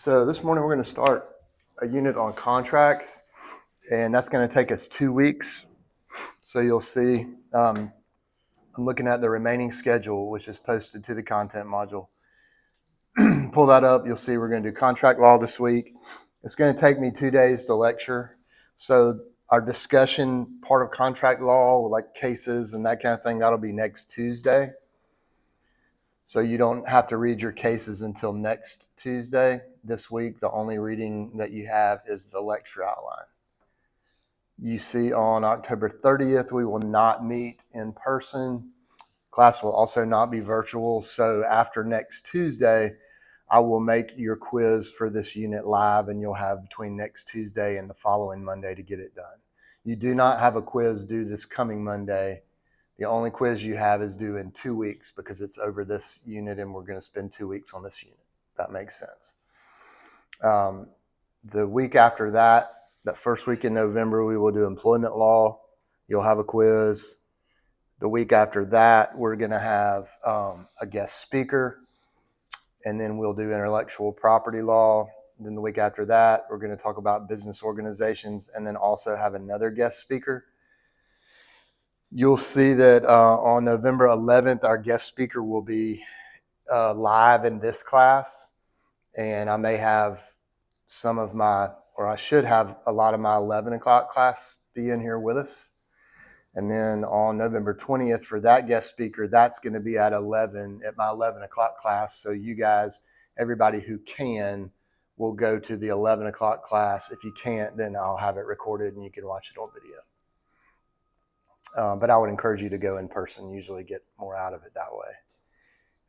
So this morning we're going to start a unit on contracts, and that's going to take us 2 weeks. So you'll see, I'm looking at the remaining schedule, which is posted to the content module. Pull that up. You'll see we're going to do contract law this week. It's going to take me 2 days to lecture. So our discussion part of contract law, like cases and that kind of thing, that'll be next Tuesday. So you don't have to read your cases until next Tuesday. This week, the only reading that you have is the lecture outline. You see on October 30th, we will not meet in person. Class will also not be virtual. So after next Tuesday, I will make your quiz for this unit live, and you'll have between next Tuesday and the following Monday to get it done. You do not have a quiz due this coming Monday. The only quiz you have is due in 2 weeks because it's over this unit and we're going to spend 2 weeks on this unit. That makes sense. The week after that first week in November, we will do employment law. You'll have a quiz. The week after that, we're going to have a guest speaker, and then we'll do intellectual property law. Then the week after that, we're going to talk about business organizations and then also have another guest speaker. You'll see that on November 11th, our guest speaker will be live in this class, and I may have I should have a lot of my 11 o'clock class be in here with us. And then on November 20th for that guest speaker, that's going to be at 11 at my 11 o'clock class. So you guys, everybody who can, will go to the 11 o'clock class. If you can't, then I'll have it recorded and you can watch it on video. But I would encourage you to go in person, usually get more out of it that way.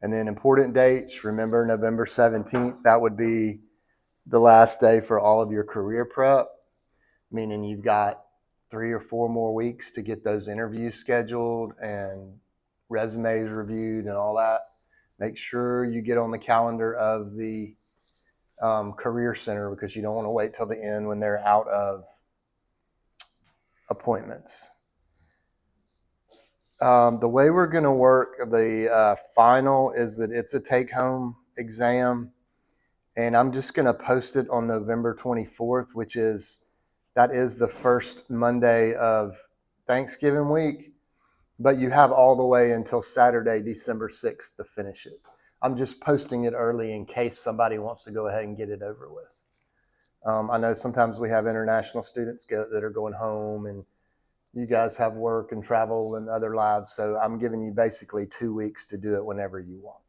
And then important dates, remember November 17th, that would be the last day for all of your career prep, meaning you've got 3 or 4 more weeks to get those interviews scheduled and resumes reviewed and all that. Make sure you get on the calendar of the Career Center because you don't want to wait till the end when they're out of appointments. The way we're going to work the final is that it's a take-home exam, and I'm just going to post it on November 24th, that is the first Monday of Thanksgiving week, but you have all the way until Saturday, December 6th to finish it. I'm just posting it early in case somebody wants to go ahead and get it over with. I know sometimes we have international students that are going home, and you guys have work and travel and other lives, so I'm giving you basically 2 weeks to do it whenever you want.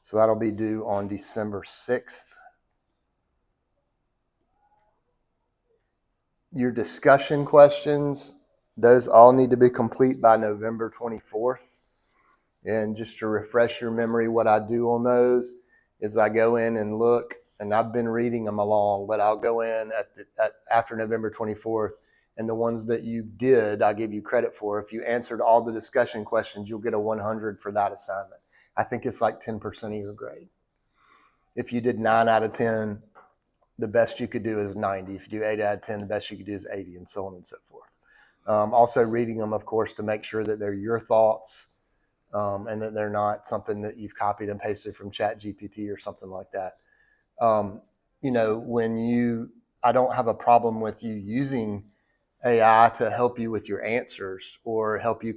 So that'll be due on December 6th. Your discussion questions, those all need to be complete by November 24th. And just to refresh your memory, what I do on those is I go in and look, and I've been reading them along, but I'll go in after November 24th, and the ones that you did, I give you credit for. If you answered all the discussion questions, you'll get a 100 for that assignment. I think it's like 10% of your grade. If you did 9 out of 10, the best you could do is 90. If you do 8 out of 10, the best you could do is 80, and so on and so forth. Also reading them, of course, to make sure that they're your thoughts and that they're not something that you've copied and pasted from ChatGPT or something like that. I don't have a problem with you using AI to help you with your answers or help you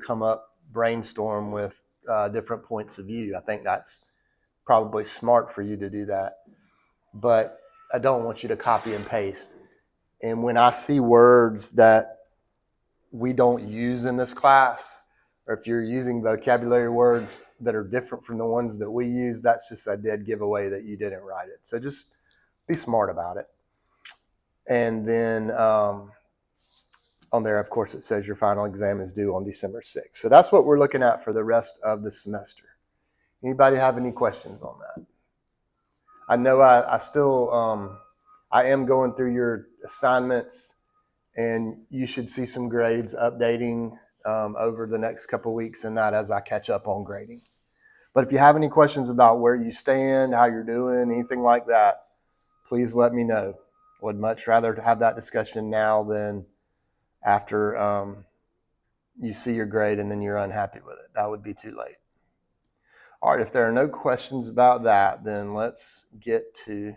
brainstorm with different points of view. I think that's probably smart for you to do that. But I don't want you to copy and paste. And when I see words that we don't use in this class, or if you're using vocabulary words that are different from the ones that we use, that's just a dead giveaway that you didn't write it. So just be smart about it. And then on there, of course, it says your final exam is due on December 6th. So that's what we're looking at for the rest of the semester. Anybody have any questions on that? I know I am going through your assignments, and you should see some grades updating over the next couple of weeks and that as I catch up on grading. But if you have any questions about where you stand, how you're doing, anything like that, please let me know. Would much rather have that discussion now than after you see your grade and then you're unhappy with it. That would be too late. All right, if there are no questions about that, then let's get to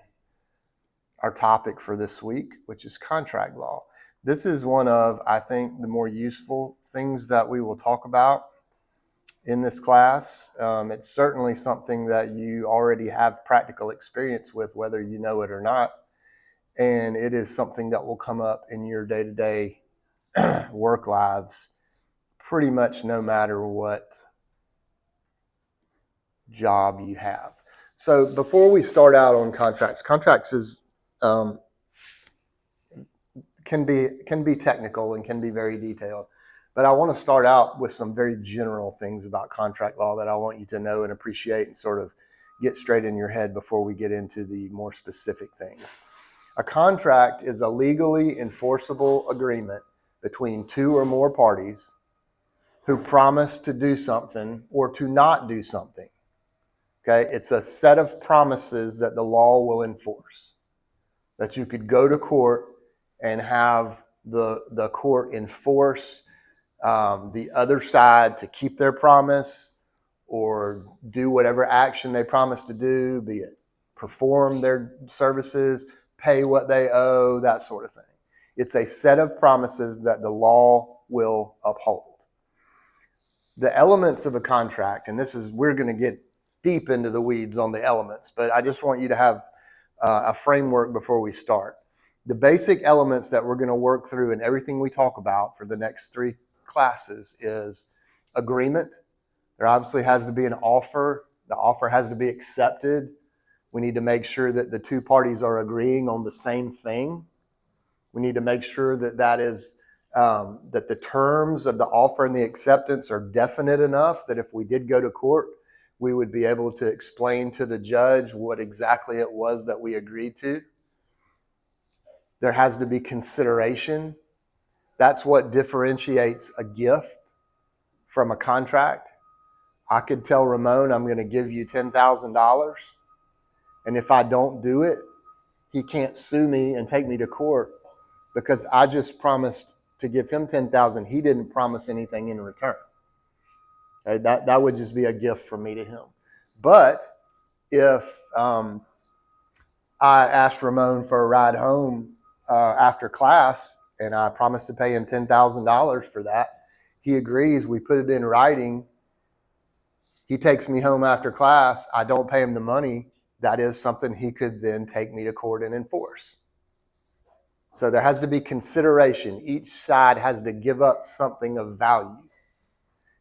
our topic for this week, which is contract law. This is one of, I think, the more useful things that we will talk about in this class. It's certainly something that you already have practical experience with, whether you know it or not. And it is something that will come up in your day-to-day work lives pretty much no matter what job you have. So before we start out on contracts is can be technical and can be very detailed. But I want to start out with some very general things about contract law that I want you to know and appreciate and sort of get straight in your head before we get into the more specific things. A contract is a legally enforceable agreement between two or more parties who promise to do something or to not do something. Okay, it's a set of promises that the law will enforce, that you could go to court and have the court enforce the other side to keep their promise or do whatever action they promise to do, be it perform their services, pay what they owe, that sort of thing. It's a set of promises that the law will uphold. The elements of a contract, and we're going to get deep into the weeds on the elements, but I just want you to have a framework before we start. The basic elements that we're going to work through in everything we talk about for the next 3 classes is agreement. There obviously has to be an offer. The offer has to be accepted. We need to make sure that the 2 parties are agreeing on the same thing. We need to make sure that that the terms of the offer and the acceptance are definite enough that if we did go to court, we would be able to explain to the judge what exactly it was that we agreed to. There has to be consideration. That's what differentiates a gift from a contract. I could tell Ramon I'm going to give you $10,000, and if I don't do it, he can't sue me and take me to court because I just promised to give him $10,000. He didn't promise anything in return. Okay, that would just be a gift from me to him. But if I asked Ramon for a ride home after class and I promised to pay him $10,000 for that, he agrees, we put it in writing, he takes me home after class, I don't pay him the money, that is something he could then take me to court and enforce. So there has to be consideration. Each side has to give up something of value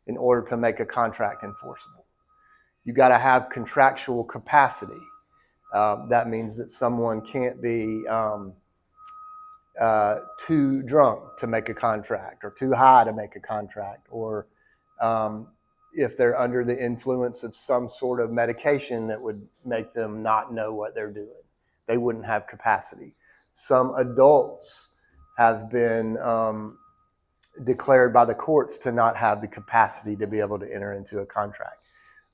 in order to make a contract enforceable. You got to have contractual capacity. That means that someone can't be too drunk to make a contract or too high to make a contract, or if they're under the influence of some sort of medication that would make them not know what they're doing. They wouldn't have capacity. Some adults have been declared by the courts to not have the capacity to be able to enter into a contract.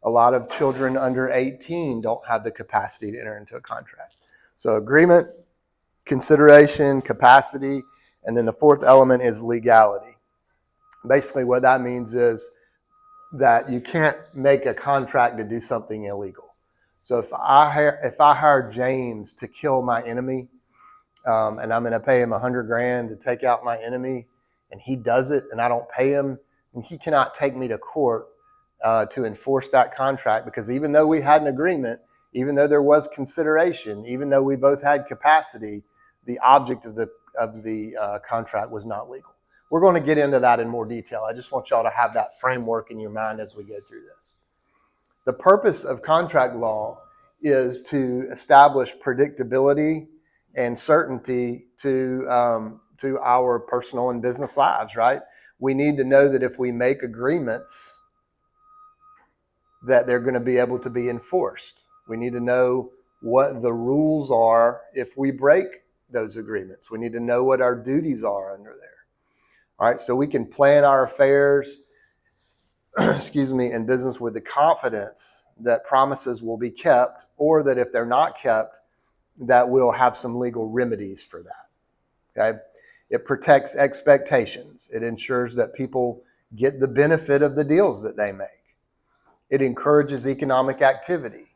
A lot of children under 18 don't have the capacity to enter into a contract. So agreement, consideration, capacity, and then the 4th element is legality. Basically what that means is that you can't make a contract to do something illegal. So if I hire James to kill my enemy, and I'm going to pay him $100,000 to take out my enemy, and he does it, and I don't pay him, and he cannot take me to court to enforce that contract, because even though we had an agreement, even though there was consideration, even though we both had capacity, the object of the contract was not legal. We're going to get into that in more detail. I just want y'all to have that framework in your mind as we go through this. The purpose of contract law is to establish predictability and certainty to our personal and business lives, right? We need to know that if we make agreements, that they're going to be able to be enforced. We need to know what the rules are if we break those agreements. We need to know what our duties are under there. All right, so we can plan our affairs, in business with the confidence that promises will be kept, or that if they're not kept, that we'll have some legal remedies for that. Okay? It protects expectations. It ensures that people get the benefit of the deals that they make. It encourages economic activity.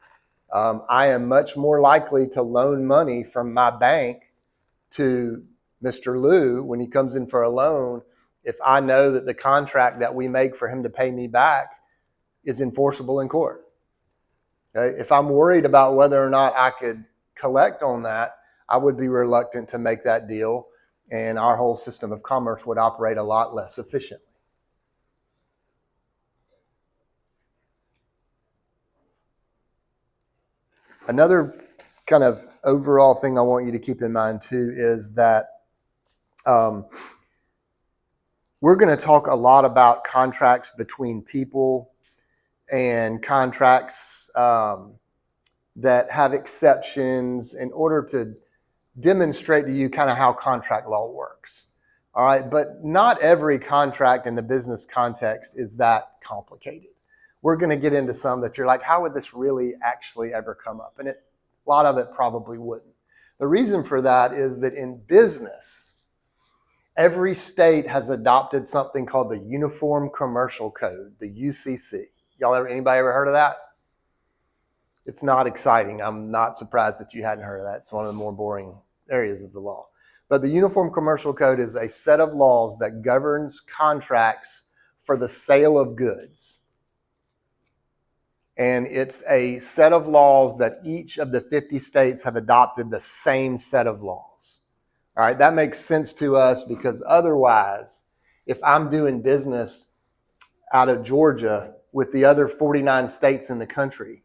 I am much more likely to loan money from my bank to Mr. Lou when he comes in for a loan if I know that the contract that we make for him to pay me back is enforceable in court. Okay? If I'm worried about whether or not I could collect on that, I would be reluctant to make that deal, and our whole system of commerce would operate a lot less efficiently. Another kind of overall thing I want you to keep in mind too is that we're going to talk a lot about contracts between people and contracts that have exceptions in order to demonstrate to you kind of how contract law works. All right, but not every contract in the business context is that complicated. We're going to get into some that you're like, how would this really actually ever come up? And a lot of it probably wouldn't. The reason for that is that in business, every state has adopted something called the Uniform Commercial Code, the UCC. Anybody ever heard of that? It's not exciting. I'm not surprised that you hadn't heard of that. It's one of the more boring areas of the law. But the Uniform Commercial Code is a set of laws that governs contracts for the sale of goods. And it's a set of laws that each of the 50 states have adopted the same set of laws. All right, that makes sense to us because otherwise, if I'm doing business out of Georgia with the other 49 states in the country,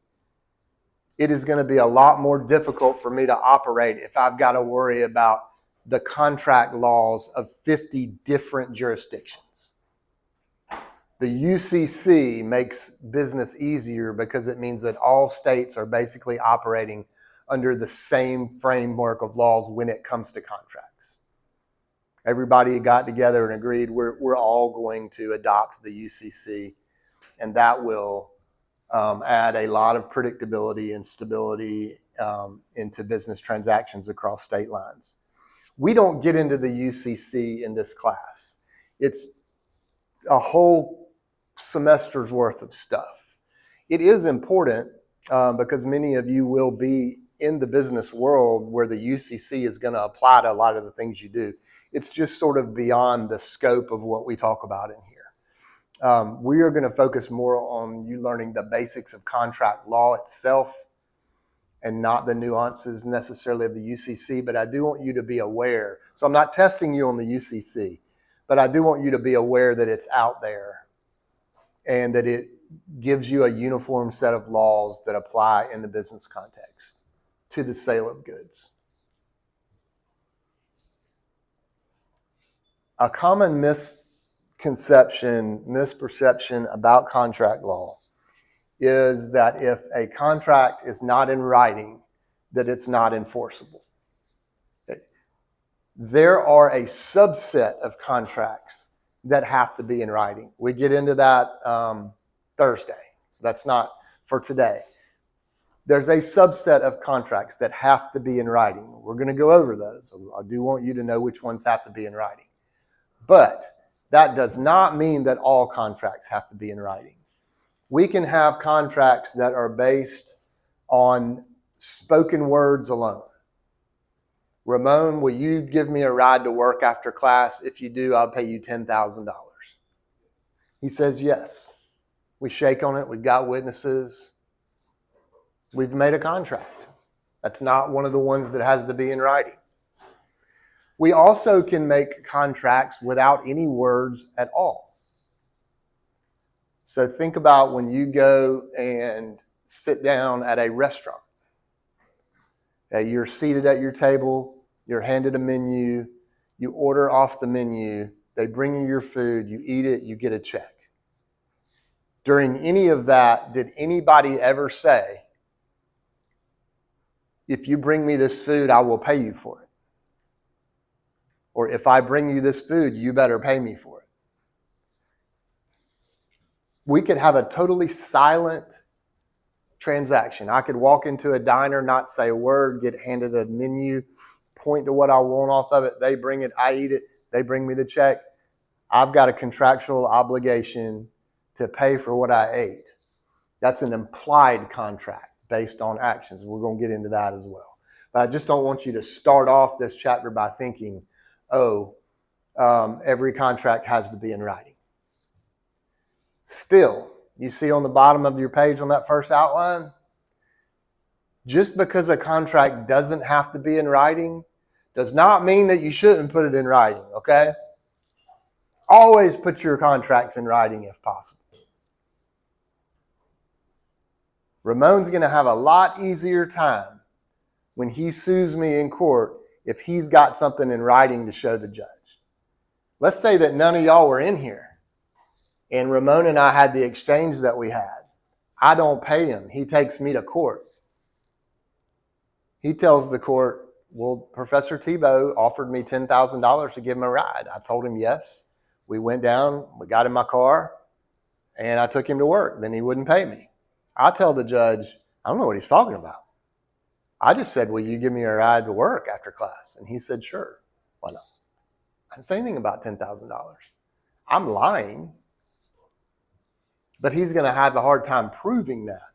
it is going to be a lot more difficult for me to operate if I've got to worry about the contract laws of 50 different jurisdictions. The UCC makes business easier because it means that all states are basically operating under the same framework of laws when it comes to contracts. Everybody got together and agreed we're all going to adopt the UCC, and that will add a lot of predictability and stability into business transactions across state lines. We don't get into the UCC in this class. It's a whole semester's worth of stuff. It is important because many of you will be in the business world where the UCC is going to apply to a lot of the things you do. It's just sort of beyond the scope of what we talk about in here. We are going to focus more on you learning the basics of contract law itself and not the nuances necessarily of the UCC, but I do want you to be aware. So I'm not testing you on the UCC, but I do want you to be aware that it's out there and that it gives you a uniform set of laws that apply in the business context to the sale of goods. A common misperception about contract law is that if a contract is not in writing, that it's not enforceable. There are a subset of contracts that have to be in writing. We get into that Thursday, so that's not for today. There's a subset of contracts that have to be in writing. We're going to go over those. I do want you to know which ones have to be in writing. But that does not mean that all contracts have to be in writing. We can have contracts that are based on spoken words alone. Ramon, will you give me a ride to work after class? If you do, I'll pay you $10,000. He says yes. We shake on it. We've got witnesses. We've made a contract. That's not one of the ones that has to be in writing. We also can make contracts without any words at all. So think about when you go and sit down at a restaurant. You're seated at your table, you're handed a menu, you order off the menu, they bring you your food, you eat it, you get a check. During any of that, did anybody ever say, if you bring me this food, I will pay you for it? Or if I bring you this food, you better pay me for it? We could have a totally silent transaction. I could walk into a diner, not say a word, get handed a menu, point to what I want off of it. They bring it, I eat it, they bring me the check. I've got a contractual obligation to pay for what I ate. That's an implied contract. based on actions. We're going to get into that as well. But I just don't want you to start off this chapter by thinking, every contract has to be in writing. Still, you see on the bottom of your page on that first outline, just because a contract doesn't have to be in writing does not mean that you shouldn't put it in writing, okay? Always put your contracts in writing if possible. Ramon's going to have a lot easier time when he sues me in court if he's got something in writing to show the judge. Let's say that none of y'all were in here and Ramon and I had the exchange that we had. I don't pay him. He takes me to court. He tells the court, well, Professor Tebow offered me $10,000 to give him a ride. I told him yes. We went down, we got in my car, and I took him to work. Then he wouldn't pay me. I tell the judge, I don't know what he's talking about. I just said, will you give me a ride to work after class? And he said, sure. Why not? I didn't say anything about $10,000. I'm lying. But he's going to have a hard time proving that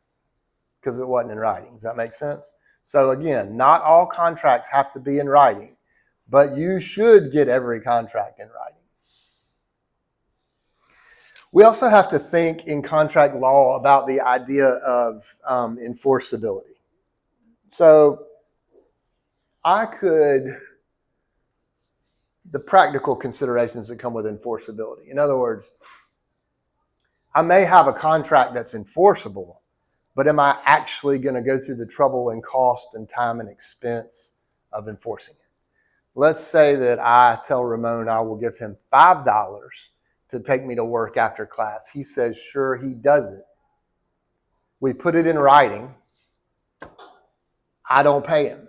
because it wasn't in writing. Does that make sense? So again, not all contracts have to be in writing, but you should get every contract in writing. We also have to think in contract law about the idea of enforceability. So the practical considerations that come with enforceability. In other words, I may have a contract that's enforceable, but am I actually going to go through the trouble and cost and time and expense of enforcing it? Let's say that I tell Ramon I will give him $5 to take me to work after class. He says, sure, he does it. We put it in writing. I don't pay him.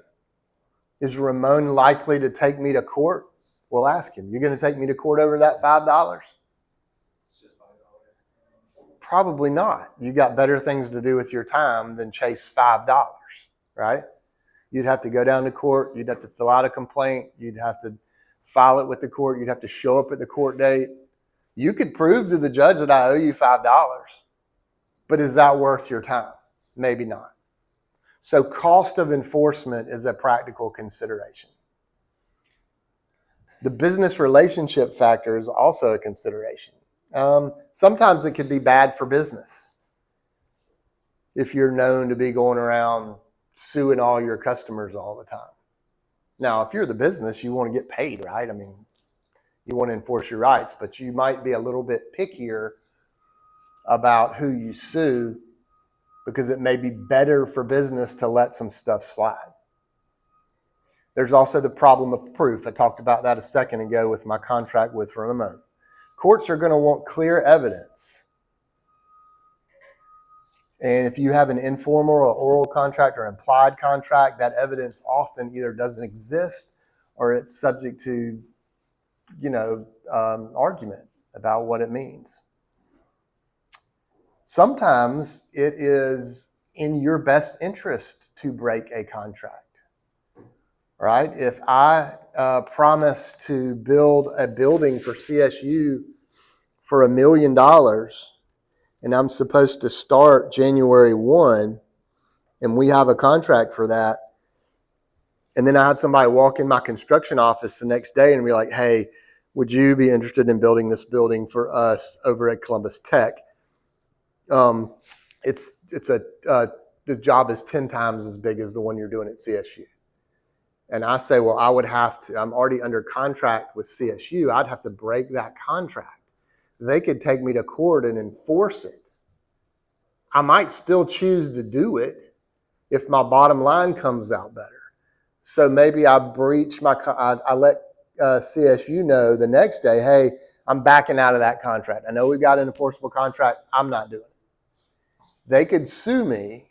Is Ramon likely to take me to court? We'll ask him, you're going to take me to court over that $5? It's just $5. Probably not. You got better things to do with your time than chase $5, right? You'd have to go down to court. You'd have to fill out a complaint. You'd have to file it with the court. You'd have to show up at the court date. You could prove to the judge that I owe you $5, but is that worth your time? Maybe not. So cost of enforcement is a practical consideration. The business relationship factor is also a consideration. Sometimes it could be bad for business if you're known to be going around suing all your customers all the time. Now, if you're the business, you want to get paid, right? I mean, you want to enforce your rights, but you might be a little bit pickier about who you sue because it may be better for business to let some stuff slide. There's also the problem of proof. I talked about that a second ago with my contract with Ramon. Courts are going to want clear evidence. And if you have an informal or oral contract or implied contract, that evidence often either doesn't exist or it's subject to, argument about what it means. Sometimes it is in your best interest to break a contract, right? If I promise to build a building for CSU for $1 million and I'm supposed to start January 1 and we have a contract for that, and then I had somebody walk in my construction office the next day and be like, hey, would you be interested in building this building for us over at Columbus Tech? The job is 10 times as big as the one you're doing at CSU. And I say, well, I'm already under contract with CSU. I'd have to break that contract. They could take me to court and enforce it. I might still choose to do it if my bottom line comes out better. So maybe I let CSU know the next day, hey, I'm backing out of that contract. I know we've got an enforceable contract. I'm not doing it. They could sue me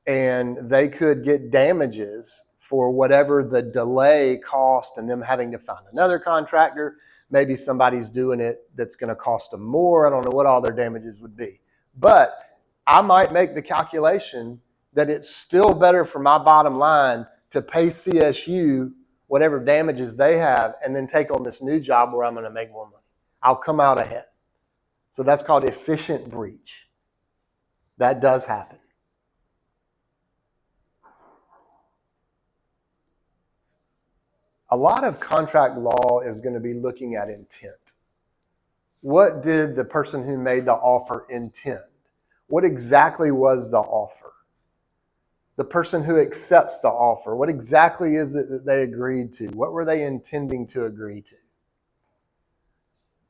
and they could get damages for whatever the delay cost and them having to find another contractor. Maybe somebody's doing it that's going to cost them more. I don't know what all their damages would be. But I might make the calculation that it's still better for my bottom line to pay CSU whatever damages they have and then take on this new job where I'm going to make more money. I'll come out ahead. So that's called efficient breach. That does happen. A lot of contract law is going to be looking at intent. What did the person who made the offer intend? What exactly was the offer? The person who accepts the offer, what exactly is it that they agreed to? What were they intending to agree to?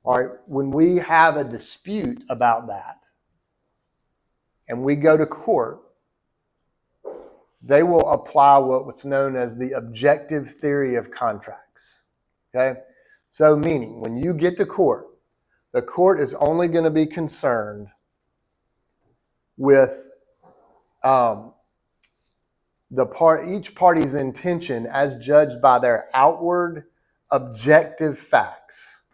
All right, when we have a dispute about that and we go to court, they will apply what's known as the objective theory of contracts. Okay? So, meaning when you get to court, the court is only going to be concerned with each party's intention as judged by their outward objective facts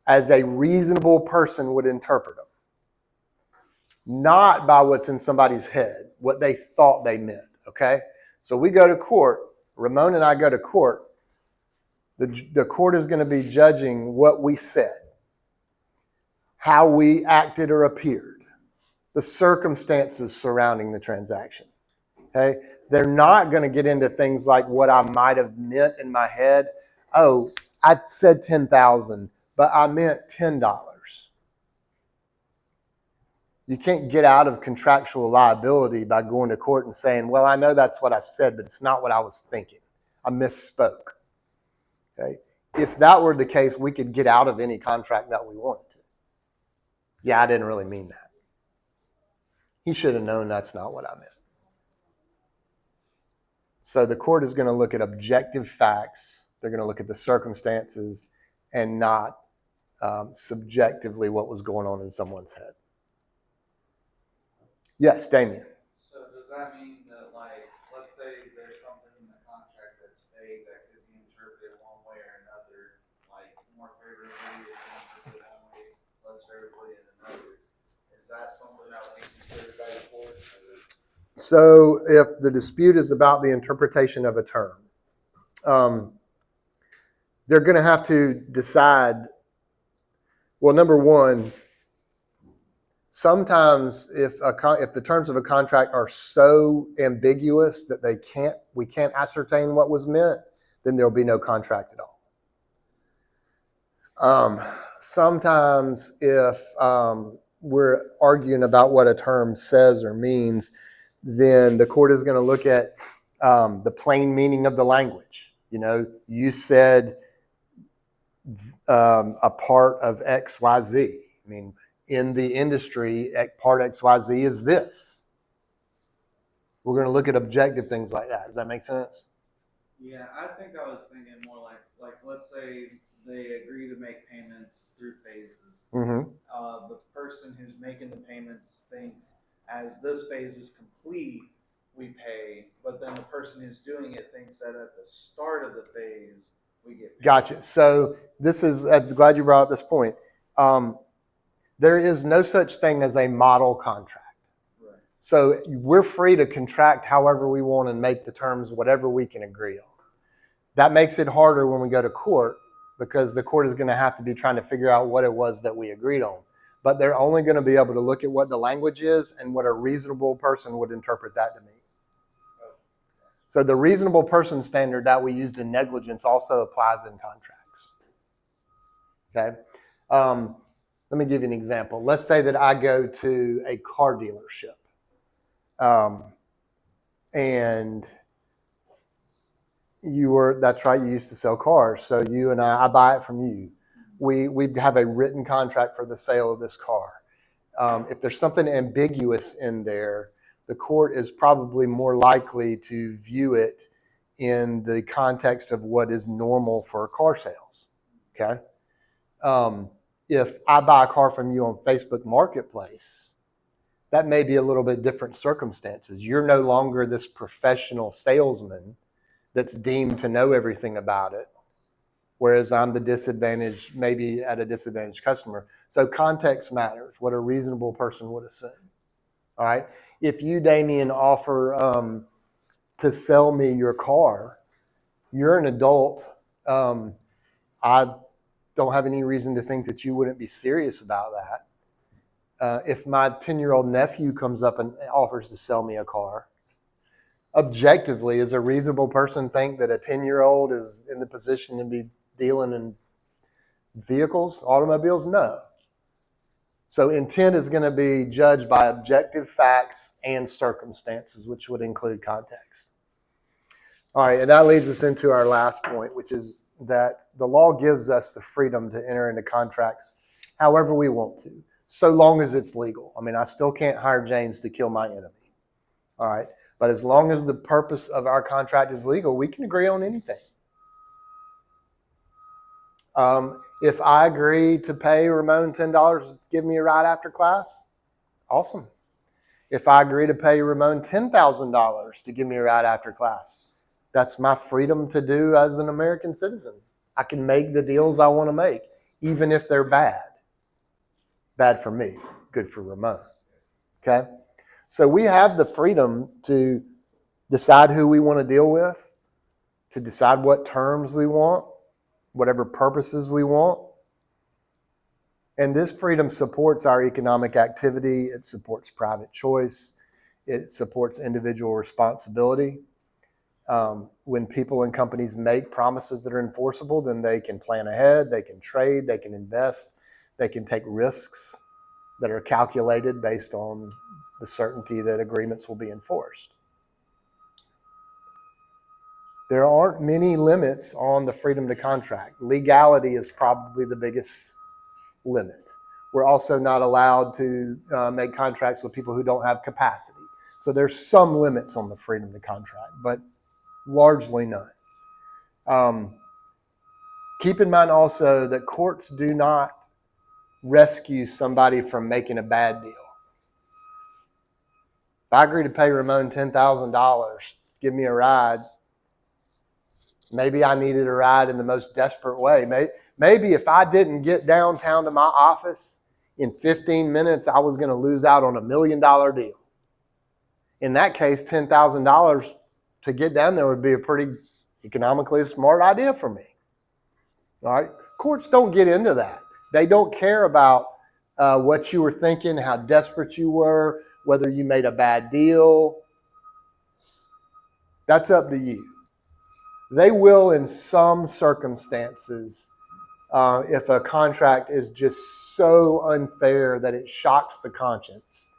as a reasonable person would interpret them, not by what's in somebody's head, what they thought they meant. Okay? So we go to court, Ramon and I go to court, the court is going to be judging what we said, how we acted or appeared, the circumstances surrounding the transaction. Okay? They're not going to get into things like what I might have meant in my head. Oh, I said $10,000, but I meant $10. You can't get out of contractual liability by going to court and saying, well, I know that's what I said, but it's not what I was thinking. I misspoke. Okay? If that were the case, we could get out of any contract that we wanted to. Yeah, I didn't really mean that. He should have known that's not what I meant. So the court is going to look at objective facts. They're going to look at the circumstances and not subjectively what was going on in someone's head. Yes, Damien. So does that mean that, like, let's say there's something in the contract that's vague that could be interpreted one way or another, like more favorably it can be interpreted one way, less favorably in another. Is that something that would be considered by the court? So if the dispute is about the interpretation of a term, they're going to have to decide, well, number one, sometimes if the terms of a contract are so ambiguous that we can't ascertain what was meant, then there'll be no contract at all. Sometimes if we're arguing about what a term says or means, then the court is going to look at the plain meaning of the language. You know, you said a part of X, Y, Z. I mean, in the industry, part XYZ is this. We're going to look at objective things like that. Does that make sense? Yeah, I think I was thinking more like let's say they agree to make payments through phases. Mm-hmm. The person who's making the payments thinks as this phase is complete, we pay, but then the person who's doing it thinks that at the start of the phase, we get paid. Gotcha. So I'm glad you brought up this point. There is no such thing as a model contract. Right. So we're free to contract however we want and make the terms whatever we can agree on. That makes it harder when we go to court because the court is going to have to be trying to figure out what it was that we agreed on. But they're only going to be able to look at what the language is and what a reasonable person would interpret that to mean. So the reasonable person standard that we used in negligence also applies in contracts. Okay? Let me give you an example. Let's say that I go to a car dealership and that's right, you used to sell cars. So you and I buy it from you. We have a written contract for the sale of this car. If there's something ambiguous in there, the court is probably more likely to view it in the context of what is normal for car sales. Okay? If I buy a car from you on Facebook Marketplace, that may be a little bit different circumstances. You're no longer this professional salesman that's deemed to know everything about it, whereas I'm the disadvantaged, maybe at a disadvantaged customer. So context matters, what a reasonable person would assume. All right? If you, Damien, offer to sell me your car, you're an adult. I don't have any reason to think that you wouldn't be serious about that. If my 10-year-old nephew comes up and offers to sell me a car, objectively, does a reasonable person think that a 10-year-old is in the position to be dealing in vehicles, automobiles? No. So intent is going to be judged by objective facts and circumstances, which would include context. All right, and that leads us into our last point, which is that the law gives us the freedom to enter into contracts however we want to, so long as it's legal. I mean, I still can't hire James to kill my enemy. All right, but as long as the purpose of our contract is legal, we can agree on anything. If I agree to pay Ramon $10 to give me a ride after class, awesome. If I agree to pay Ramon $10,000 to give me a ride after class, that's my freedom to do as an American citizen. I can make the deals I want to make, even if they're bad. Bad for me, good for Ramon. Okay? So we have the freedom to decide who we want to deal with, to decide what terms we want, whatever purposes we want. And this freedom supports our economic activity. It supports private choice. It supports individual responsibility. When people and companies make promises that are enforceable, then they can plan ahead, they can trade, they can invest, they can take risks that are calculated based on the certainty that agreements will be enforced. There aren't many limits on the freedom to contract. Legality is probably the biggest limit. We're also not allowed to make contracts with people who don't have capacity. So there's some limits on the freedom to contract, but largely none. Keep in mind also that courts do not rescue somebody from making a bad deal. If I agree to pay Ramon $10,000, give me a ride, maybe I needed a ride in the most desperate way. Maybe if I didn't get downtown to my office in 15 minutes, I was going to lose out on $1 million deal. In that case, $10,000 to get down there would be a pretty economically smart idea for me. All right? Courts don't get into that. They don't care about what you were thinking, how desperate you were, whether you made a bad deal. That's up to you. They will, in some circumstances, if a contract is just so unfair that it shocks the conscience,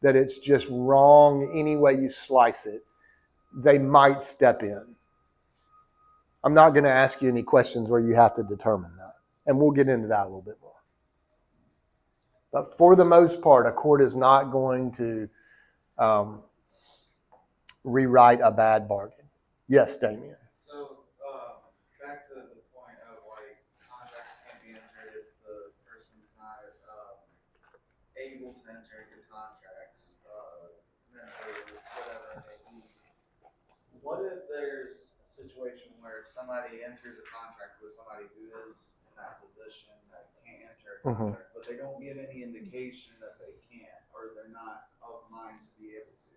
that it's just wrong any way you slice it, they might step in. I'm not going to ask you any questions where you have to determine that. And we'll get into that a little bit more. But for the most part, a court is not going to rewrite a bad bargain. Yes, Damien. So, back to the point of like contracts can't be entered if the person's not able to enter into contracts, mentally, whatever it may be. What if there's a situation where somebody enters a contract with somebody who is in that position that can't enter a contract, but they don't give any indication that they can't, or they're not of mind to be able to?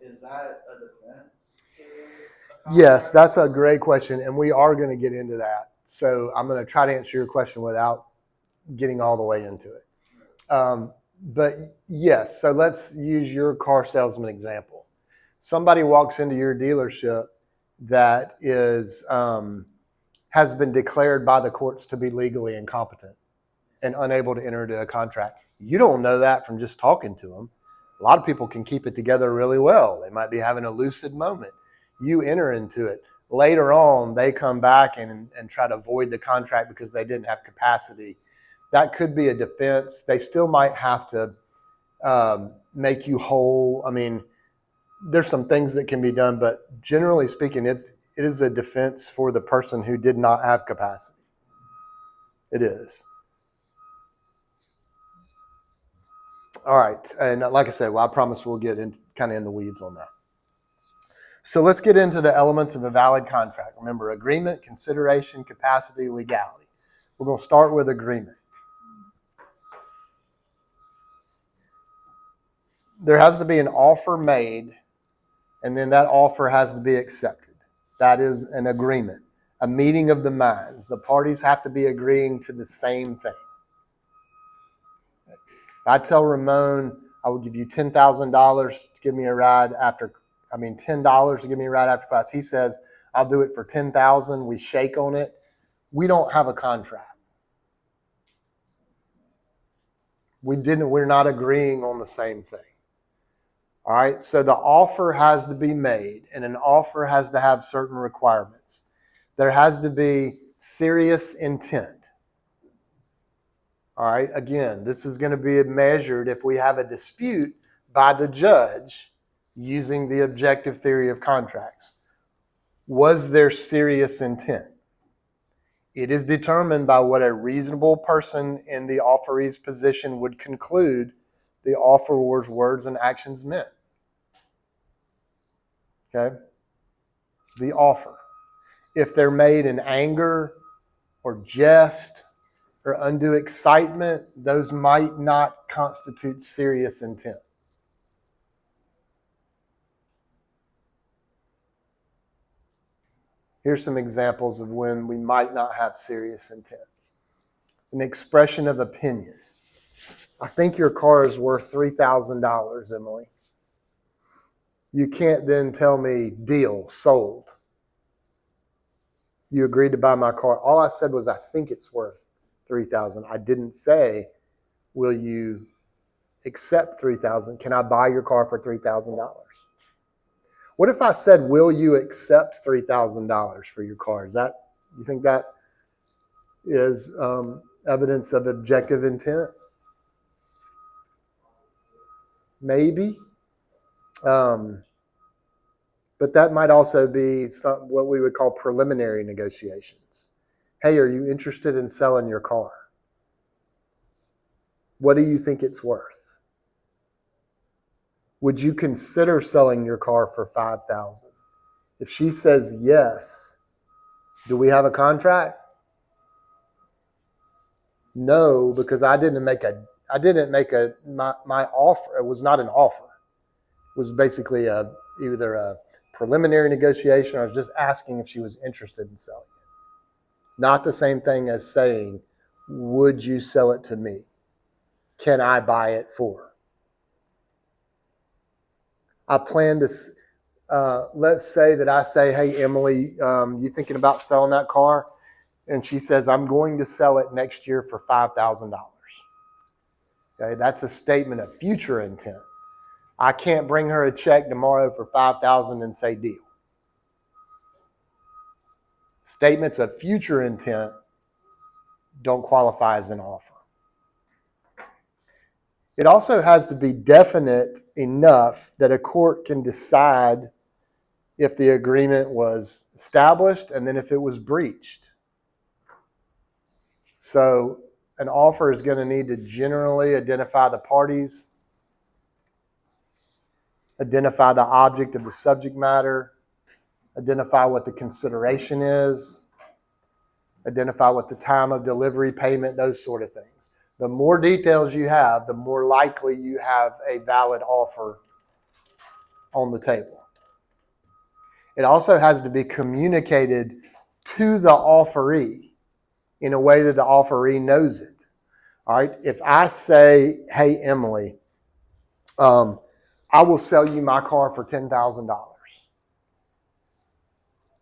Is that a defense to a contract? Yes, that's a great question, and we are going to get into that. So I'm going to try to answer your question without getting all the way into it. But yes, so let's use your car salesman example. Somebody walks into your dealership that is has been declared by the courts to be legally incompetent and unable to enter into a contract. You don't know that from just talking to them. A lot of people can keep it together really well. They might be having a lucid moment. You enter into it. Later on, they come back and try to void the contract because they didn't have capacity. That could be a defense. They still might have to make you whole. I mean, there's some things that can be done, but generally speaking, it is a defense for the person who did not have capacity. It is. All right, and like I said, well, I promise we'll get in kind of in the weeds on that. So let's get into the elements of a valid contract. Remember, agreement, consideration, capacity, legality. We're going to start with agreement. There has to be an offer made, and then that offer has to be accepted. That is an agreement, a meeting of the minds. The parties have to be agreeing to the same thing. I tell Ramon I will give you $10,000 to give me a ride after I mean, $10 to give me right after class. He says, I'll do it for 10,000. We shake on it. We don't have a contract. We're not agreeing on the same thing. All right. So the offer has to be made, and an offer has to have certain requirements. There has to be serious intent. All right. Again, this is going to be measured if we have a dispute by the judge using the objective theory of contracts. Was there serious intent? It is determined by what a reasonable person in the offeree's position would conclude the offeror's words and actions meant. Okay? The offer. If they're made in anger or jest or undue excitement, those might not constitute serious intent. Here's some examples of when we might not have serious intent. An expression of opinion. I think your car is worth $3,000, Emily. You can't then tell me, deal, sold. You agreed to buy my car. All I said was, I think it's worth $3,000. I didn't say, will you accept $3,000? Can I buy your car for $3,000? What if I said, will you accept $3,000 for your car? You think that is evidence of objective intent? Maybe. But that might also be what we would call preliminary negotiations. Hey, are you interested in selling your car? What do you think it's worth? Would you consider selling your car for $5,000? If she says yes, do we have a contract? No, because my offer. It was not an offer. It was basically either a preliminary negotiation, or I was just asking if she was interested in selling it. Not the same thing as saying, would you sell it to me? Can I buy it for? I plan to, let's say that I say, hey, Emily, you thinking about selling that car? And she says, I'm going to sell it next year for $5,000. Okay, that's a statement of future intent. I can't bring her a check tomorrow for $5,000 and say deal. Statements of future intent don't qualify as an offer. It also has to be definite enough that a court can decide if the agreement was established and then if it was breached. So an offer is going to need to generally identify the parties, identify the object of the subject matter, identify what the consideration is, identify what the time of delivery, payment, those sort of things. The more details you have, the more likely you have a valid offer on the table. It also has to be communicated to the offeree in a way that the offeree knows it. All right. If I say, hey, Emily, I will sell you my car for $10,000.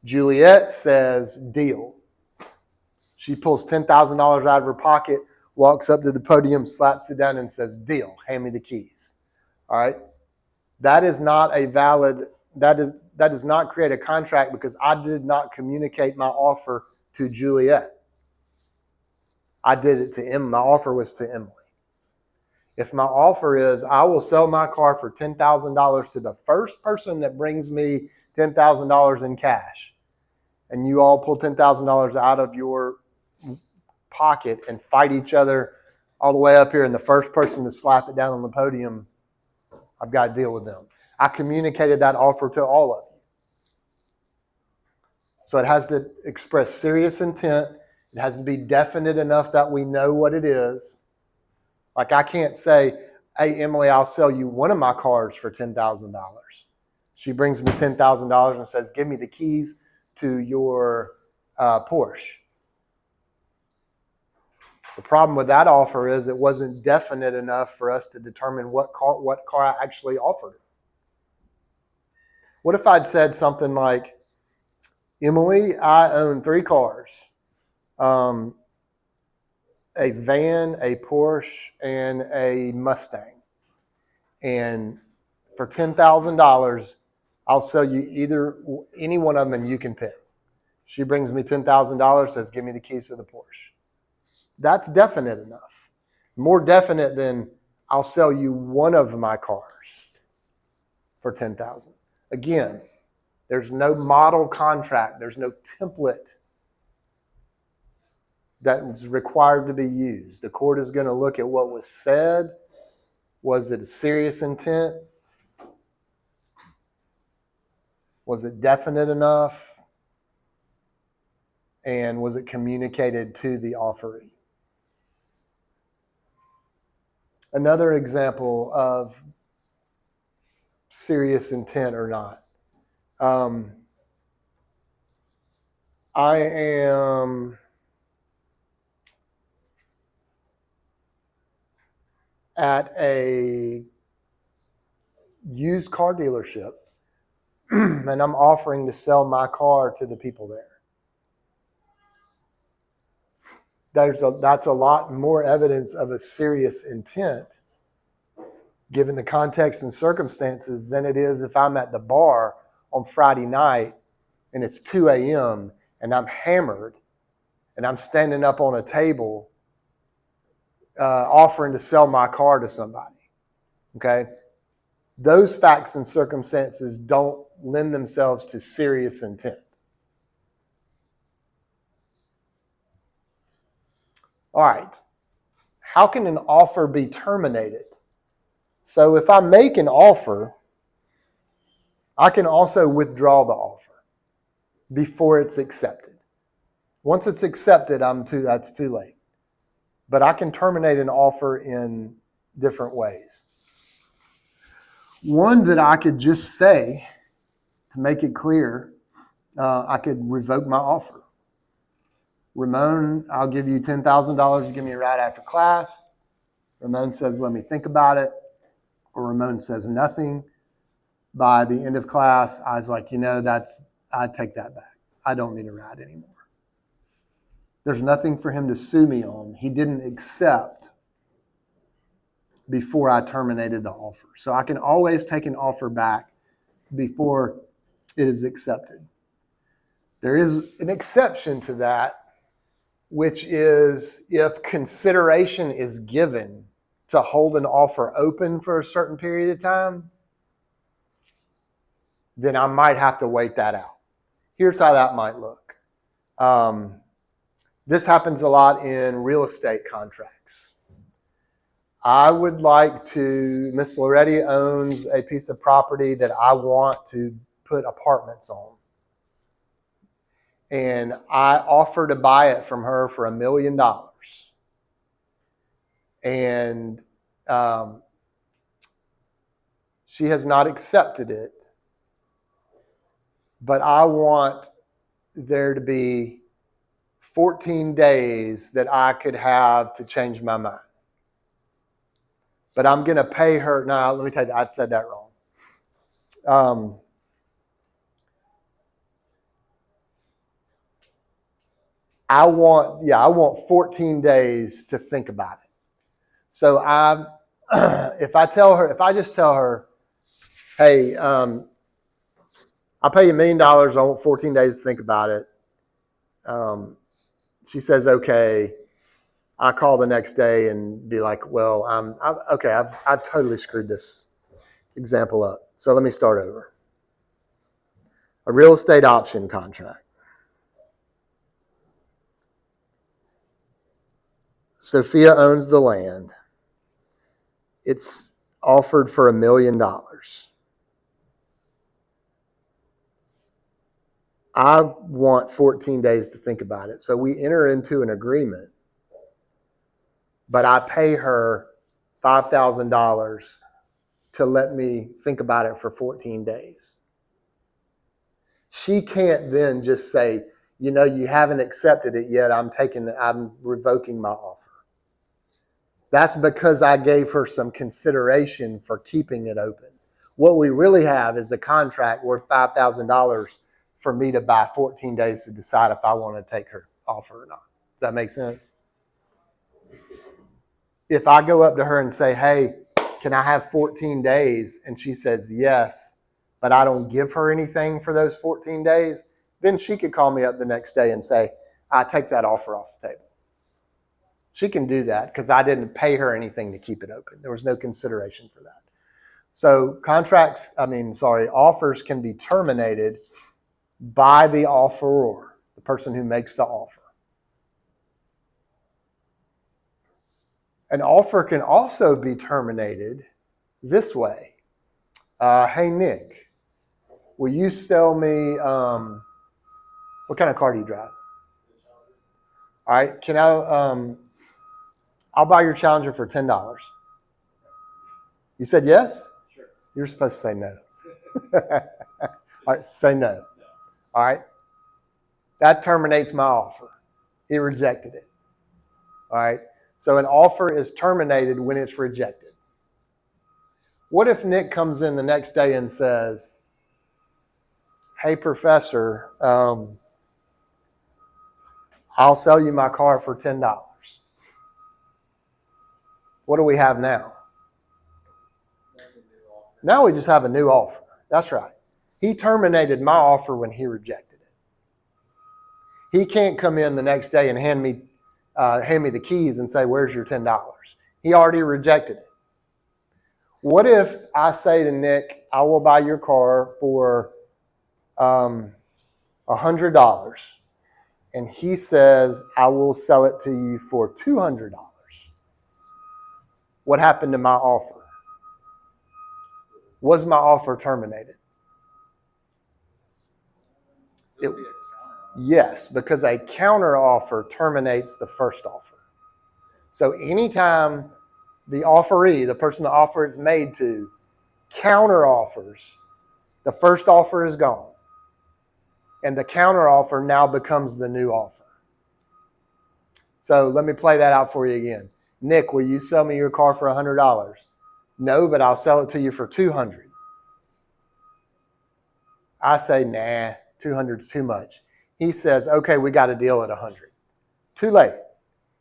Juliet says, deal. She pulls $10,000 out of her pocket, walks up to the podium, slaps it down, and says, deal, hand me the keys. All right. That is not a valid, that does not create a contract because I did not communicate my offer to Juliet. I did it to Emily. My offer was to Emily. If my offer is, I will sell my car for $10,000 to the first person that brings me $10,000 in cash, and you all pull $10,000 out of your pocket and fight each other all the way up here, and the first person to slap it down on the podium, I've got to deal with them. I communicated that offer to all of you. So it has to express serious intent. It has to be definite enough that we know what it is. Like I can't say, hey, Emily, I'll sell you one of my cars for $10,000. She brings me $10,000 and says, give me the keys to your Porsche. The problem with that offer is it wasn't definite enough for us to determine what car I actually offered her. What if I'd said something like, Emily, I own 3 cars, a van, a Porsche, and a Mustang. And for $10,000, I'll sell you any one of them and you can pick. She brings me $10,000, says, give me the keys to the Porsche. That's definite enough. More definite than I'll sell you one of my cars for $10,000. Again, there's no model contract. There's no template that is required to be used. The court is going to look at what was said. Was it a serious intent? Was it definite enough? And was it communicated to the offeree? Another example of serious intent or not. I am at a used car dealership and I'm offering to sell my car to the people there. That's a lot more evidence of a serious intent given the context and circumstances than it is if I'm at the bar on Friday night and it's 2 a.m. and I'm hammered and I'm standing up on a table offering to sell my car to somebody. Okay? Those facts and circumstances don't lend themselves to serious intent. All right. How can an offer be terminated? So if I make an offer, I can also withdraw the offer before it's accepted. Once it's accepted, that's too late. But I can terminate an offer in different ways. One that I could just say, to make it clear, I could revoke my offer. Ramon, I'll give you $10,000 to give me a ride after class. Ramon says, let me think about it. Or Ramon says nothing. By the end of class, I was like, I take that back. I don't need a ride anymore. There's nothing for him to sue me on. He didn't accept before I terminated the offer. So I can always take an offer back before it is accepted. There is an exception to that, which is if consideration is given to hold an offer open for a certain period of time, then I might have to wait that out. Here's how that might look. This happens a lot in real estate contracts. I would like to, Miss Loretti owns a piece of property that I want to put apartments on. And I offer to buy it from her for $1 million. And she has not accepted it. But I want there to be 14 days that I could have to change my mind. But I'm going to pay her. No, let me tell you, I said that wrong. I want 14 days to think about it. So if I just tell her, hey, I'll pay you $1 million. I want 14 days to think about it. She says, okay. I call the next day and be like, well, I've totally screwed this example up. So let me start over. A real estate option contract. Sophia owns the land. It's offered for $1 million. I want 14 days to think about it. So we enter into an agreement, but I pay her $5,000 to let me think about it for 14 days. She can't then just say, you haven't accepted it yet. I'm revoking my offer. That's because I gave her some consideration for keeping it open. What we really have is a contract worth $5,000 for me to buy 14 days to decide if I want to take her offer or not. Does that make sense? If I go up to her and say, hey, can I have 14 days? And she says yes, but I don't give her anything for those 14 days, then she could call me up the next day and say, I take that offer off the table. She can do that because I didn't pay her anything to keep it open. There was no consideration for that. So offers can be terminated by the offeror, the person who makes the offer. An offer can also be terminated this way. Hey, Nick, will you sell me, what kind of car do you drive? All right, I'll buy your Challenger for $10. You said yes? Sure. You're supposed to say no. All right, say no. No. All right. That terminates my offer. He rejected it. All right. So an offer is terminated when it's rejected. What if Nick comes in the next day and says, hey, professor, I'll sell you my car for $10. What do we have now? That's a new offer. Now we just have a new offer. That's right. He terminated my offer when he rejected it. He can't come in the next day and hand me the keys and say, where's your $10? He already rejected it. What if I say to Nick, I will buy your car for $100, and he says, I will sell it to you for $200. What happened to my offer? Was my offer terminated? It'll be a counter. Yes, because a counter offer terminates the first offer. So anytime the offeree, the person the offer is made to, counter offers, the first offer is gone. And the counter offer now becomes the new offer. So let me play that out for you again. Nick, will you sell me your car for $100? No, but I'll sell it to you for $200. I say, nah, 200 is too much. He says, okay, we got a deal at 100. Too late.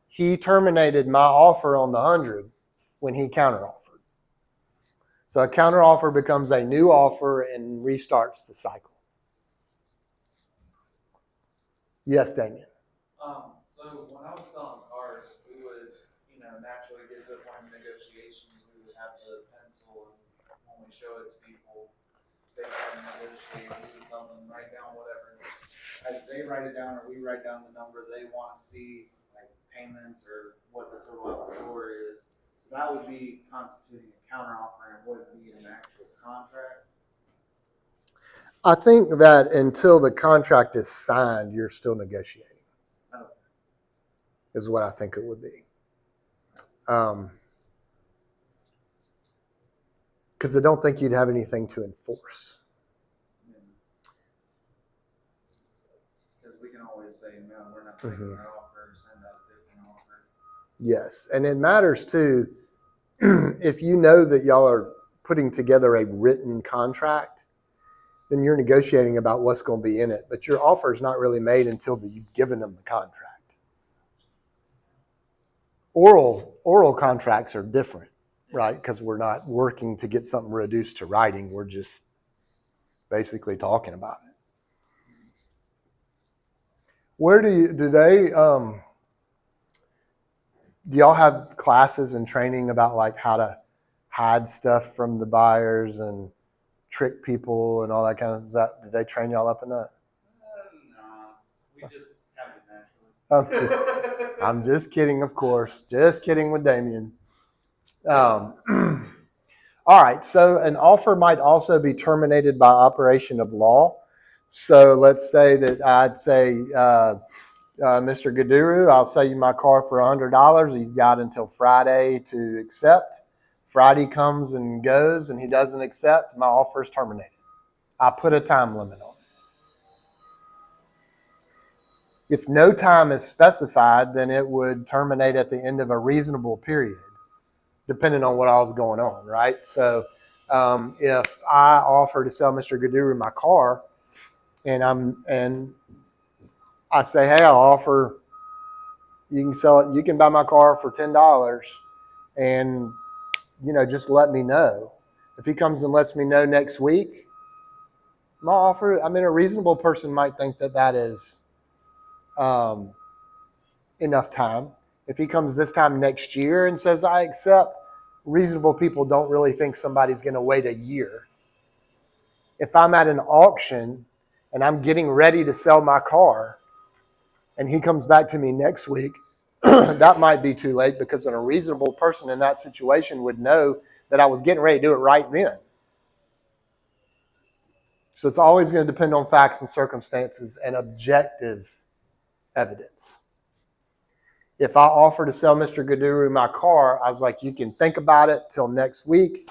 He terminated my offer on the 100 when he counteroffered. So a counteroffer becomes a new offer and restarts the cycle. Yes, Damien. So when I was selling cars, we would, naturally get to the point of negotiations. We would have the pencil, and when we show it to people, they try to negotiate. We would tell them write down whatever. As they write it down, or we write down the number they want to see, like payments or what the total out the door is. So that would be constituting a counteroffer and would be an actual contract. I think that until the contract is signed, you're still negotiating. Okay. Is what I think it would be. Because I don't think you'd have anything to enforce. Because we can always say, no, we're not taking that offer, send out a different offer. Yes, and it matters too, if you know that y'all are putting together a written contract, then you're negotiating about what's going to be in it. But your offer is not really made until you've given them the contract. Oral contracts are different, right? Because we're not working to get something reduced to writing. We're just basically talking about it. Where do y'all have classes and training about like how to hide stuff from the buyers and trick people and all that kind of stuff? Do they train y'all up in that? No, we just have it naturally. I'm just kidding, of course. Just kidding with Damien. All right, so an offer might also be terminated by operation of law. So let's say that I'd say, Mr. Gaduru, I'll sell you my car for $100. You've got until Friday to accept. Friday comes and goes and he doesn't accept. My offer is terminated. I put a time limit on it. If no time is specified, then it would terminate at the end of a reasonable period, depending on what all's going on, right? So If I offer to sell Mr. Gaduru my car, and I say, hey, I'll offer, you can sell it, you can buy my car for $10, and just let me know. If he comes and lets me know next week, my offer, a reasonable person might think that is enough time. If he comes this time next year and says, I accept, reasonable people don't really think somebody's going to wait a year. If I'm at an auction and I'm getting ready to sell my car and he comes back to me next week, that might be too late, because a reasonable person in that situation would know that I was getting ready to do it right then. So it's always going to depend on facts and circumstances and objective evidence. If I offer to sell Mr. Gaduru my car, I was like, you can think about it till next week.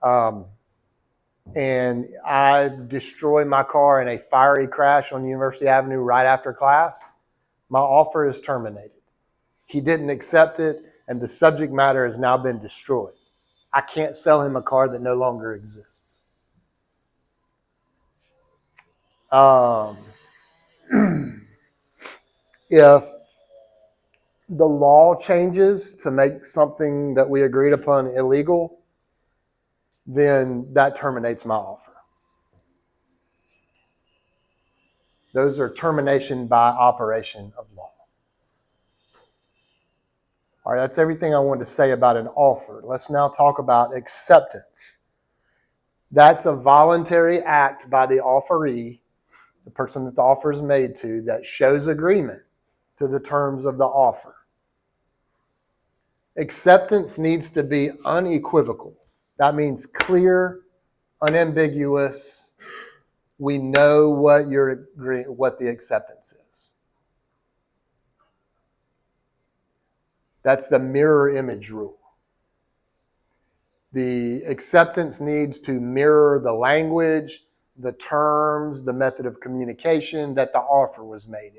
And I destroy my car in a fiery crash on University Avenue right after class, my offer is terminated. He didn't accept it, and the subject matter has now been destroyed. I can't sell him a car that no longer exists. If the law changes to make something that we agreed upon illegal, then that terminates my offer. Those are termination by operation of law. All right, that's everything I wanted to say about an offer. Let's now talk about acceptance. That's a voluntary act by the offeree, the person that the offer is made to, that shows agreement to the terms of the offer. Acceptance needs to be unequivocal. That means clear, unambiguous. We know what the acceptance is. That's the mirror image rule. The acceptance needs to mirror the language, the terms, the method of communication that the offer was made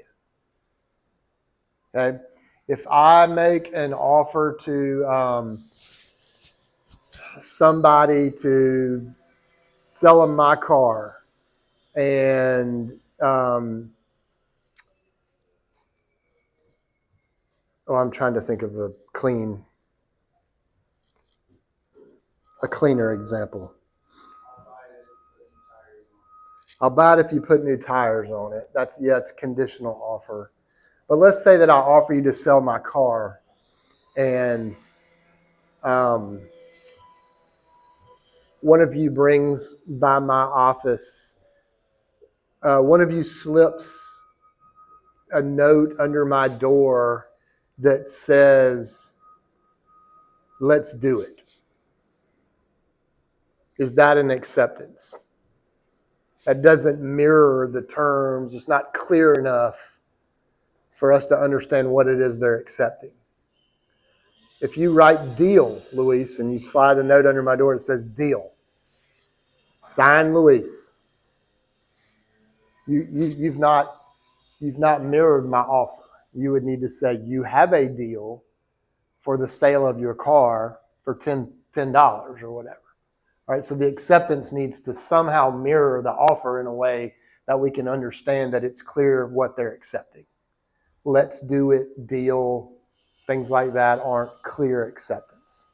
in. Okay? If I make an offer to somebody to sell them my car, and I'm trying to think of a cleaner example. I'll buy it if you put new tires on it. It's a conditional offer. But let's say that I offer you to sell my car, and one of you brings by my office, one of you slips a note under my door that says, let's do it. Is that an acceptance? That doesn't mirror the terms. It's not clear enough for us to understand what it is they're accepting. If you write deal, Luis, and you slide a note under my door that says deal, sign Luis, you've not mirrored my offer. You would need to say you have a deal for the sale of your car for $10 or whatever. All right, so the acceptance needs to somehow mirror the offer in a way that we can understand that it's clear what they're accepting. Let's do it, deal, things like that aren't clear acceptance.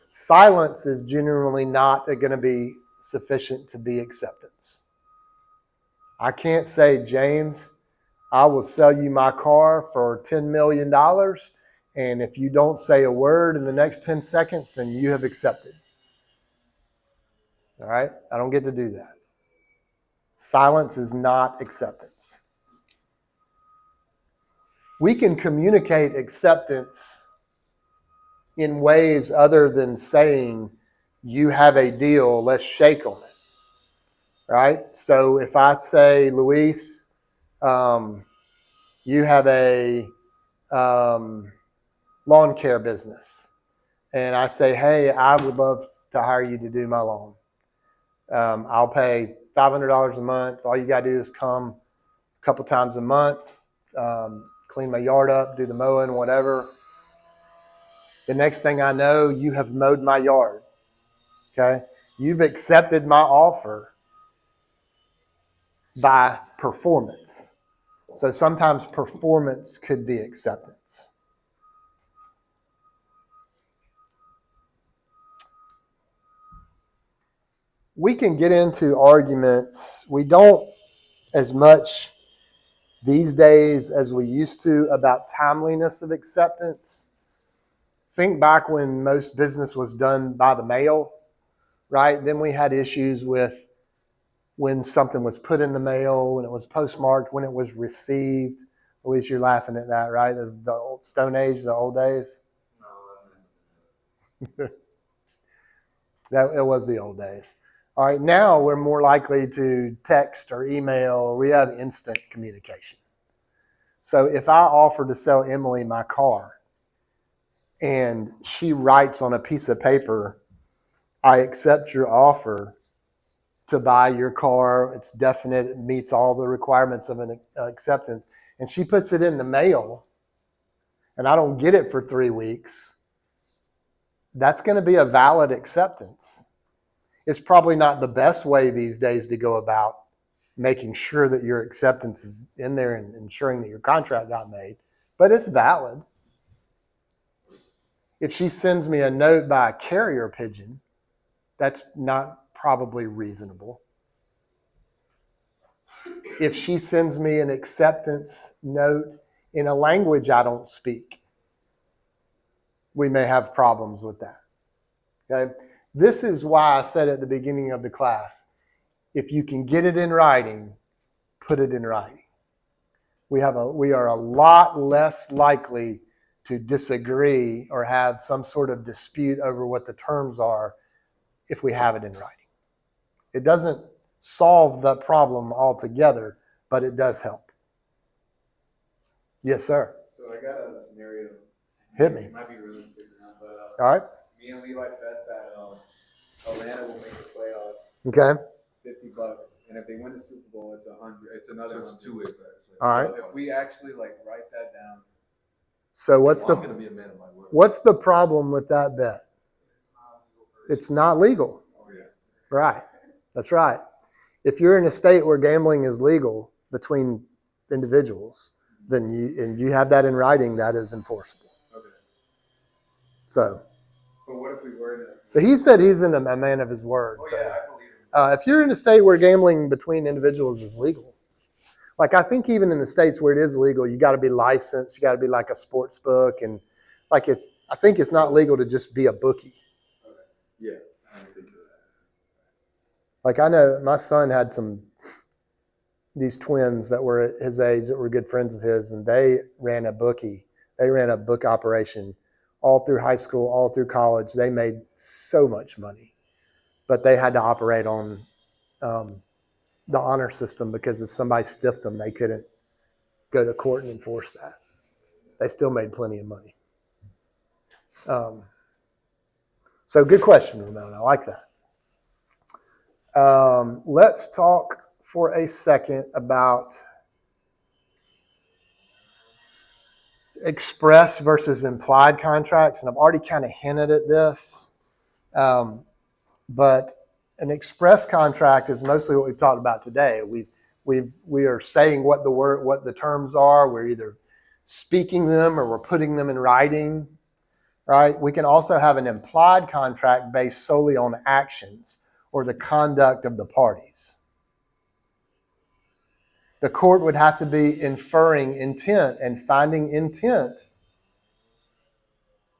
Silence is generally not going to be sufficient to be acceptance. I can't say, James, I will sell you my car for $10 million, and if you don't say a word in the next 10 seconds, then you have accepted. All right? I don't get to do that. Silence is not acceptance. We can communicate acceptance in ways other than saying, you have a deal, let's shake on it. Right? So if I say, Luis, you have a lawn care business, and I say, hey, I would love to hire you to do my lawn. I'll pay $500 a month. All you got to do is come a couple times a month, clean my yard up, do the mowing, whatever. The next thing I know, you have mowed my yard. Okay? You've accepted my offer by performance. So sometimes performance could be acceptance. We can get into arguments. We don't as much these days as we used to about timeliness of acceptance. Think back when most business was done by the mail, right? Then we had issues with when something was put in the mail, when it was postmarked, when it was received. Louise, you're laughing at that, right? That's the old Stone Age, the old days. That it was the old days. All right, now we're more likely to text or email. We have instant communication. So if I offer to sell Emily my car and she writes on a piece of paper, I accept your offer to buy your car. It's definite. It meets all the requirements of an acceptance. And she puts it in the mail and I don't get it for 3 weeks. That's going to be a valid acceptance. It's probably not the best way these days to go about making sure that your acceptance is in there and ensuring that your contract got made, but it's valid. If she sends me a note by a carrier pigeon, that's not probably reasonable. If she sends me an acceptance note in a language I don't speak, we may have problems with that. Okay? This is why I said at the beginning of the class, if you can get it in writing, put it in writing. We are a lot less likely to disagree or have some sort of dispute over what the terms are if we have it in writing. It doesn't solve the problem altogether, but it does help. Yes, sir. So I got a scenario. Hit me. It might be realistic or not, but All right. me and Levi bet that Atlanta will make the playoffs. Okay. $50, and if they win the Super Bowl, it's $100. It's another. So it's 100. two-way bets. All right. So if we actually write that down. So I'm gonna be a man of my word. what's the problem with that bet? It's not legal. Oh yeah. Right. That's right. If you're in a state where gambling is legal between individuals, then you have that in writing, that is enforceable. Okay. So, But what if we were to? but he said he's a man of his word. Oh so yeah, I believe him. if you're in a state where gambling between individuals is legal, like I think even in the states where it is legal, you got to be licensed. You got to be like a sports book, and I think it's not legal to just be a bookie. Okay. Yeah, I don't think so. Like I know my son had these twins that were at his age that were good friends of his, and they ran a bookie. They ran a book operation all through high school, all through college. They made so much money, but they had to operate on the honor system because if somebody stiffed them, they couldn't go to court and enforce that. They still made plenty of money. So good question, Ramon. I like that. Let's talk for a second about express versus implied contracts. And I've already kind of hinted at this. But an express contract is mostly what we've talked about today. We are saying what the terms are. We're either speaking them or we're putting them in writing, right? We can also have an implied contract based solely on actions or the conduct of the parties. The court would have to be inferring intent and finding intent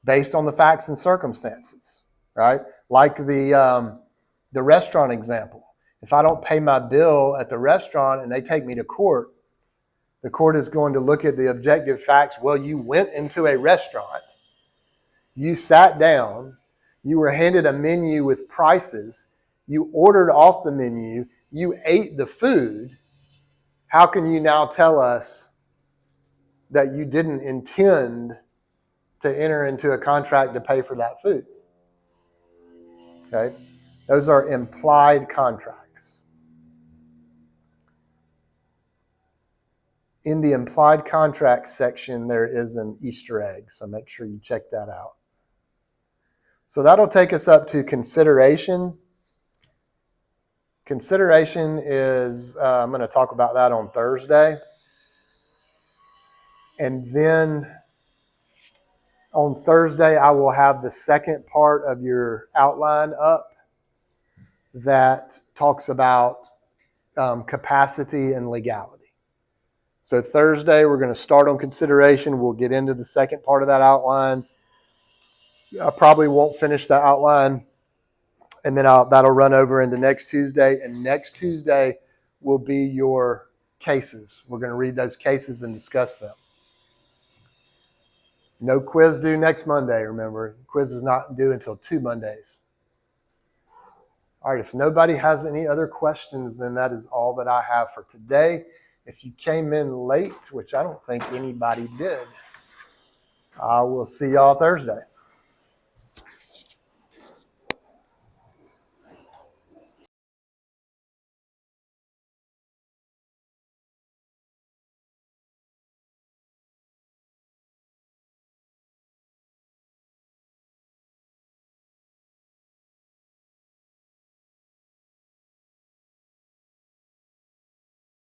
based on the facts and circumstances, right? Like the restaurant example. If I don't pay my bill at the restaurant and they take me to court, the court is going to look at the objective facts. Well, you went into a restaurant, you sat down, you were handed a menu with prices, you ordered off the menu, you ate the food. How can you now tell us that you didn't intend to enter into a contract to pay for that food? Okay, those are implied contracts. In the implied contract section, there is an Easter egg, so make sure you check that out. So that'll take us up to consideration Consideration is, I'm going to talk about that on Thursday. And then on Thursday, I will have the second part of your outline up that talks about capacity and legality. So Thursday, we're going to start on consideration. We'll get into the second part of that outline. I probably won't finish the outline, and then that'll run over into next Tuesday. And next Tuesday will be your cases. We're going to read those cases and discuss them. No quiz due next Monday, remember. Quiz is not due until 2 Mondays. All right, if nobody has any other questions, then that is all that I have for today. If you came in late, which I don't think anybody did, I will see y'all Thursday.